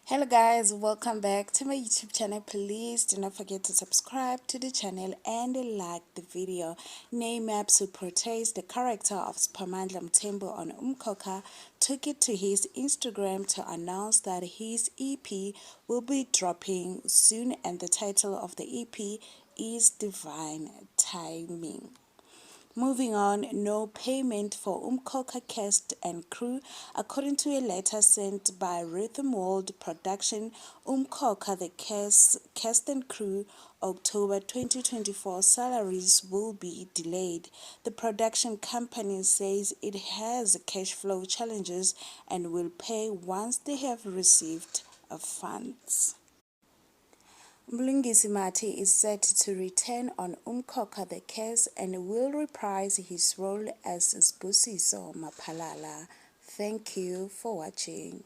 Hello guys, welcome back to my YouTube channel. Please do not forget to subscribe to the channel and like the video. Namaps, who portrays the character of Spamandla Mthembu on Umkhokha, took it to his Instagram to announce that his EP will be dropping soon, and the title of the EP is Divine Timing. Moving on, no payment for Umkhokha cast and crew. According to a letter sent by Rhythm World Production, Umkhokha, the cast and crew, October 2024 salaries will be delayed. The production company says it has cash flow challenges and will pay once they have received funds. Mlungisi Mati is set to return on Umkhokha the Case and will reprise his role as Sbusiso Maphalala. Thank you for watching.